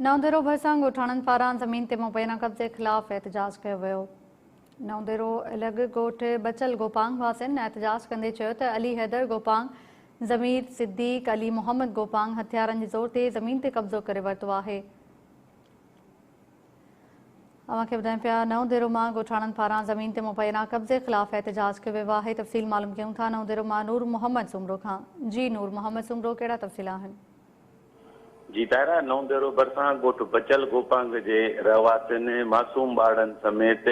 नवदेरो भरिसां ॻोठाणनि पारां ज़मीन ते मुबैना कब्ज़े ख़िलाफ़ एहतजाज कयो वियो। नवदेरो अलॻि ॻोठ बचल गोपांग वासियुनि एहतजाज कंदे चयो त अली हैदर गोपांग, ज़मीर सिद्दीक़, अली मोहम्मद गोपांग हथियारनि जे ज़ोर ते ज़मीन ते कब्ज़ो करे वरितो आहे। अव्हांखे ॿुधायूं पिया नवदेरो मां ॻोठाणनि पारां ज़मीन ते मुबैना कब्ज़े ख़िलाफ़ एहतजाज कयो वियो आहे। तफ़सील मालूम कयूं था नवदेरो मां नूर मोहम्मद सुमरो खां। जी नूर मोहम्मद सुमरो, कहिड़ा तफ़सील आहिनि? जी तारा, नवदेरो भरिसां ॻोठ बचल गोपांग जे रहवासियुनि मासूम ॿारनि समेत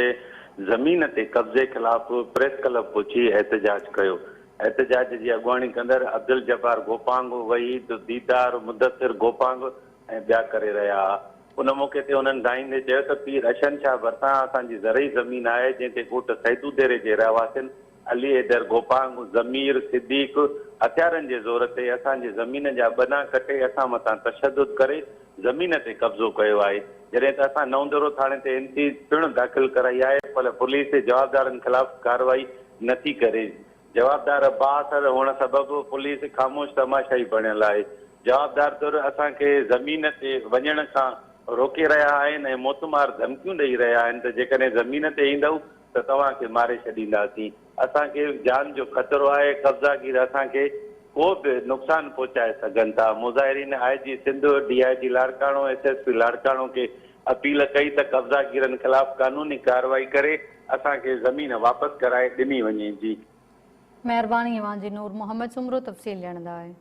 ज़मीन ते कब्ज़े ख़िलाफ़ प्रेस क्लब पहुची एहतजाज कयो। एहतजाज जी अॻुवाणी कंदड़ अब्दुल जब्बार गोपांग, वहीद, दीदार, मुदसिर गोपांग ऐं ॿिया करे रहिया हुआ। उन मौक़े ते उन्हनि ॻाईंदे चयो त पीर अशन शाह भरिसां असांजी ज़रई ज़मीन आहे, जंहिं ते ॻोठ सैदूदेरे जे रहवासियुनि अली हैदर गोपांग, ज़मीर सिद्दीक़ हथियारनि जे ज़ोर ते असांजे ज़मीन जा बना कटे असां मथां तशदुद करे ज़मीन ते कब्ज़ो कयो आहे। जॾहिं त असां नवदेरो थाणे ते इंती पिणु दाख़िल कराई आहे, पर पुलिस जवाबदारनि ख़िलाफ़ कार्रवाई नथी करे। जवाबदार बाअसर हुअण सबबि पुलिस ख़ामोश तमाशाई बणियल आहे। जवाबदार तुर असांखे ज़मीन ते वञण खां रोके रहिया आहिनि ऐं मोतमार धमकियूं ॾेई रहिया आहिनि त जेकॾहिं ज़मीन ते ईंदव त तव्हांखे मारे छॾींदासीं। असांखे जान जो ख़तरो आहे। कब्ज़ागीर असांखे को बि नुक़सानु पहुचाए सघनि था। मुज़ाहिरीन IG Sindh, DIG Larkana, SSP Larkana खे अपील कई त कब्ज़ागीरनि ख़िलाफ़ कानूनी कार्रवाई करे असांखे ज़मीन वापसि कराए ॾिनी वञे। जी महिरबानी अव्हांजी नूर मोहम्मद सुमरो तफ़सील ॾियण लाइ।